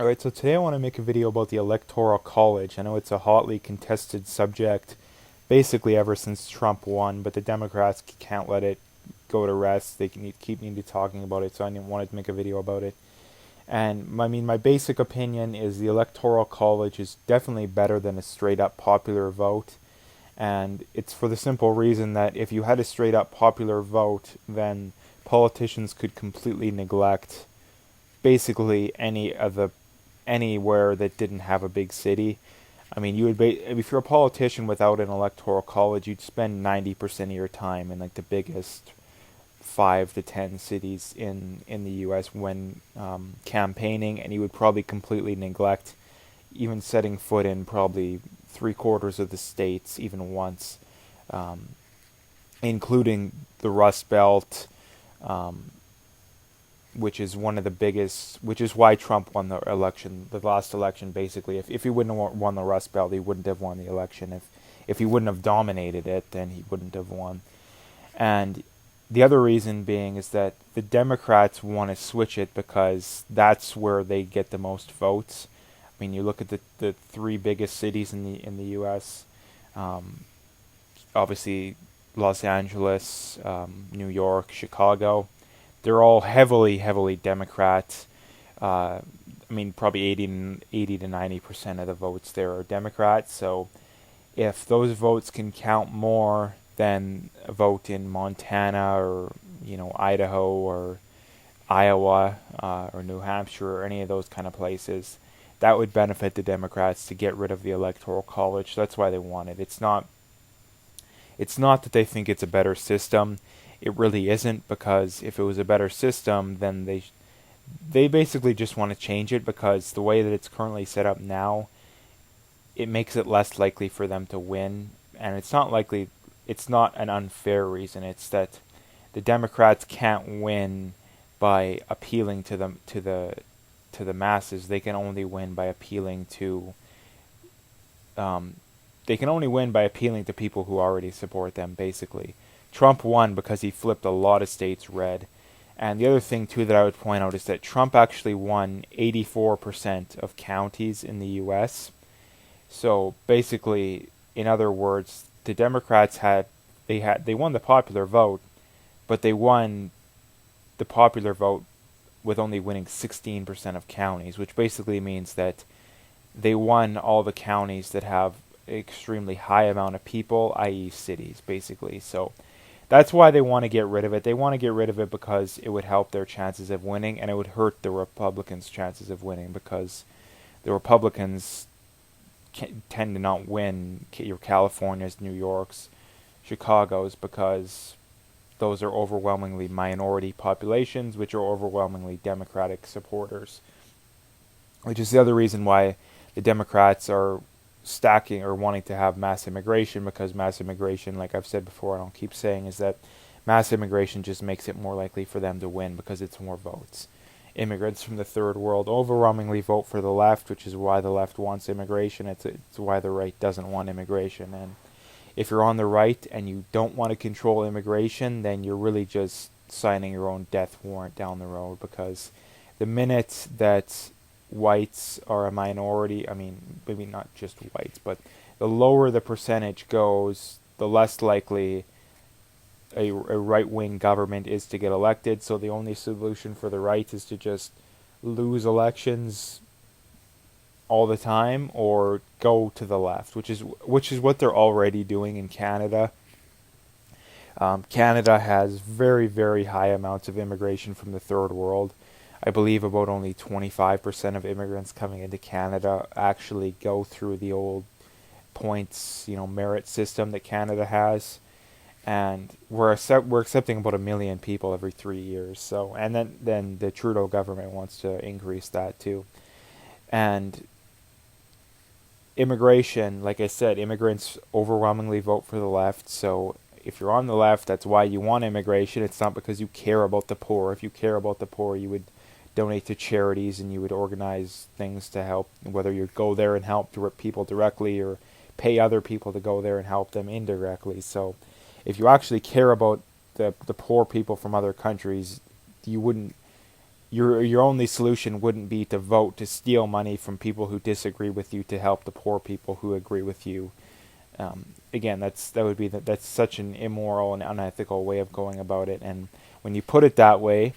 Alright, so today I want to make a video about the Electoral College. I know it's a hotly contested subject basically ever since Trump won, but the Democrats can't let it go to rest. They keep needing talking about it, so I wanted to make a video about it. And my basic opinion is the Electoral College is definitely better than a straight up popular vote. And it's for the simple reason that if you had a straight up popular vote, then politicians could completely neglect basically anywhere that didn't have a big city. I mean, if you're a politician without an electoral college, you'd spend 90% of your time in like the biggest 5 to 10 cities in the U.S. when campaigning, and you would probably completely neglect even setting foot in probably 3/4 of the states even once, um, including the Rust Belt, um, which is one of the biggest, which is why Trump won the election, the last election. Basically, if he wouldn't have won the Rust Belt, he wouldn't have won the election. If he wouldn't have dominated it, then he wouldn't have won. And the other reason being is that the Democrats want to switch it because that's where they get the most votes. I mean, you look at the three biggest cities in the U.S. Um, Obviously, Los Angeles, New York, Chicago. They're all heavily Democrat. I mean, probably 80 to 90% of the votes there are Democrats. So if those votes can count more than a vote in Montana or Idaho or Iowa or New Hampshire or any of those kind of places, that would benefit the Democrats to get rid of the Electoral College. That's why they want it. It's not that they think it's a better system. It really isn't, because if it was a better system, then they basically just want to change it, because the way that it's currently set up now, it makes it less likely for them to win. And it's not an unfair reason. It's that the Democrats can't win by appealing to the masses. They can only win by appealing to um, people who already support them, basically. Trump won because he flipped a lot of states red. And the other thing, too, that I would point out is that Trump actually won 84% of counties in the U.S. So basically, in other words, the Democrats they won the popular vote, but they won the popular vote with only winning 16% of counties, which basically means that they won all the counties that have extremely high amount of people, i.e. cities, basically. So that's why they want to get rid of it. They want to get rid of it because it would help their chances of winning, and it would hurt the Republicans' chances of winning, because the Republicans tend to not win your Californias, New Yorks, Chicago's, because those are overwhelmingly minority populations, which are overwhelmingly Democratic supporters. Which is the other reason why the Democrats are stacking or wanting to have mass immigration, because mass immigration, like I've said before, I don't keep saying, is that mass immigration just makes it more likely for them to win because it's more votes. Immigrants from the third world overwhelmingly vote for the left, which is why the left wants immigration. It's why the right doesn't want immigration. And if you're on the right and you don't want to control immigration, then you're really just signing your own death warrant down the road, because the minute that whites are a minority, I mean, maybe not just whites, but the lower the percentage goes, the less likely a right-wing government is to get elected. So the only solution for the right is to just lose elections all the time or go to the left, which is what they're already doing in Canada. Canada has very high amounts of immigration from the third world. I believe about only 25% of immigrants coming into Canada actually go through the old points, merit system that Canada has, and we're accepting about 1 million people every 3 years. So, and then the Trudeau government wants to increase that too. And immigration, like I said, immigrants overwhelmingly vote for the left. So if you're on the left, that's why you want immigration. It's not because you care about the poor. If you care about the poor, you would donate to charities and you would organize things to help, whether you go there and help people directly or pay other people to go there and help them indirectly. So if you actually care about the poor people from other countries, you wouldn't your only solution wouldn't be to vote to steal money from people who disagree with you to help the poor people who agree with you. Again, that's such an immoral and unethical way of going about it. And when you put it that way,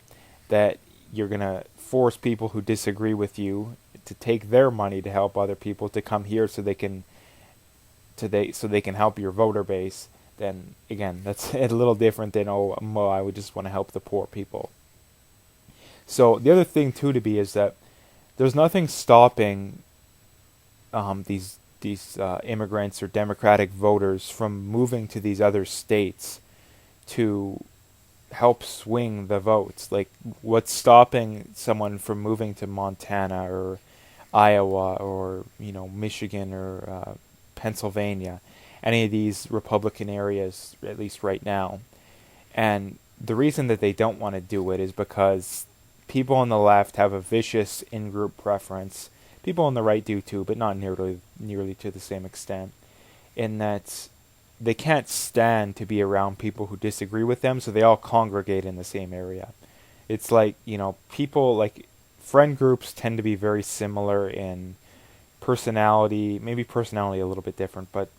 that you're gonna force people who disagree with you to take their money to help other people to come here so they can help your voter base. Then again, that's a little different than, oh, well, I would just want to help the poor people. So the other thing too to be is that there's nothing stopping these immigrants or Democratic voters from moving to these other states to help swing the votes. Like, what's stopping someone from moving to Montana or Iowa or Michigan or Pennsylvania, any of these Republican areas, at least right now? And the reason that they don't want to do it is because people on the left have a vicious in-group preference. People on the right do too, but not nearly to the same extent. In that they can't stand to be around people who disagree with them, so they all congregate in the same area. It's like, people like friend groups tend to be very similar in personality, maybe personality a little bit different, but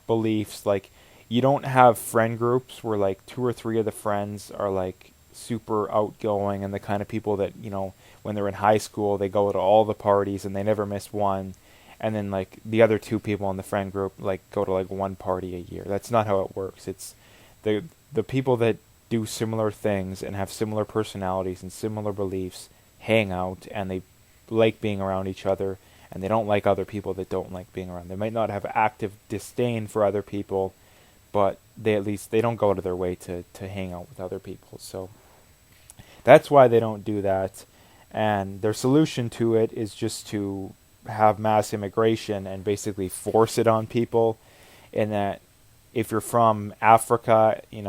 beliefs. Like, you don't have friend groups where like two or three of the friends are like super outgoing and the kind of people that, when they're in high school, they go to all the parties and they never miss one. And then like the other two people in the friend group like go to like one party a year. That's not how it works. It's the people that do similar things and have similar personalities and similar beliefs hang out, and they like being around each other, and they don't like other people that don't like being around. They might not have active disdain for other people, but they don't go out of their way to hang out with other people. So that's why they don't do that. And their solution to it is just to have mass immigration and basically force it on people. In that, if you're from Africa, it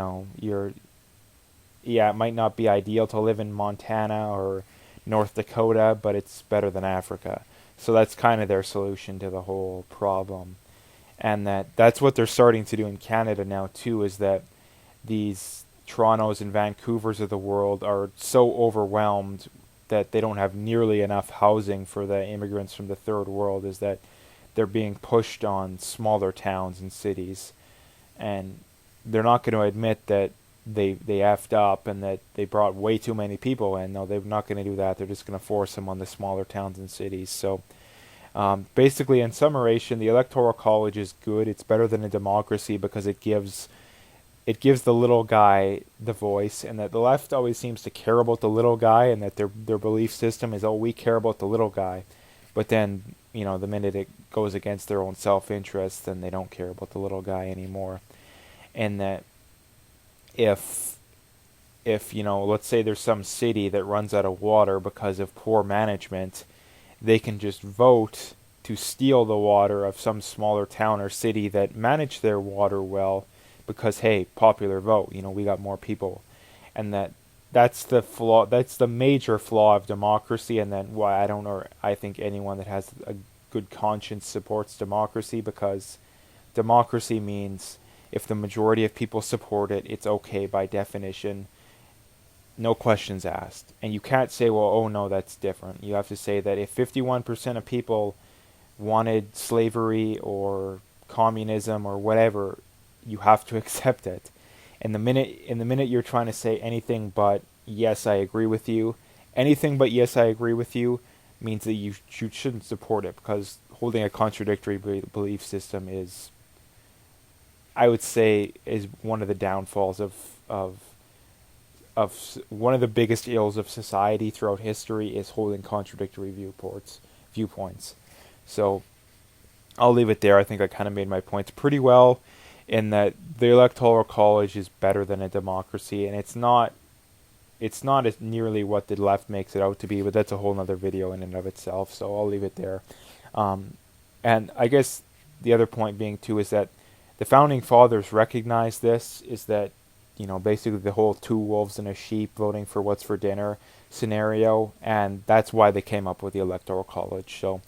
might not be ideal to live in Montana or North Dakota, but it's better than Africa. So that's kind of their solution to the whole problem. And that's what they're starting to do in Canada now too, is that these Torontos and Vancouvers of the world are so overwhelmed that they don't have nearly enough housing for the immigrants from the third world, is that they're being pushed on smaller towns and cities. And they're not going to admit that they effed up and that they brought way too many people in. No, they're not going to do that. They're just going to force them on the smaller towns and cities. So basically, in summation, the Electoral College is good. It's better than a democracy because it gives the little guy the voice, and that the left always seems to care about the little guy, and that their belief system is, oh, we care about the little guy. But then, the minute it goes against their own self-interest, then they don't care about the little guy anymore. And that if let's say there's some city that runs out of water because of poor management, they can just vote to steal the water of some smaller town or city that managed their water well, because, hey, popular vote, we got more people. And that's the flaw, that's the major flaw of democracy, and then why I think anyone that has a good conscience supports democracy, because democracy means if the majority of people support it, it's okay by definition, no questions asked. And you can't say, well, oh no, that's different. You have to say that if 51% of people wanted slavery or communism or whatever, you have to accept it. And the minute you're trying to say anything but yes, I agree with you, anything but yes, I agree with you means that you shouldn't support it, because holding a contradictory belief system is, I would say, is one of the downfalls of one of the biggest ills of society throughout history, is holding contradictory viewpoints. So I'll leave it there. I think I kind of made my points pretty well, in that the Electoral College is better than a democracy, and it's not as nearly what the left makes it out to be, but that's a whole other video in and of itself, so I'll leave it there. And I guess the other point being too is that the Founding Fathers recognized this, is that, basically the whole two wolves and a sheep voting for what's for dinner scenario, and that's why they came up with the Electoral College. So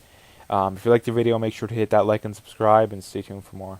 if you liked the video, make sure to hit that like and subscribe, and stay tuned for more.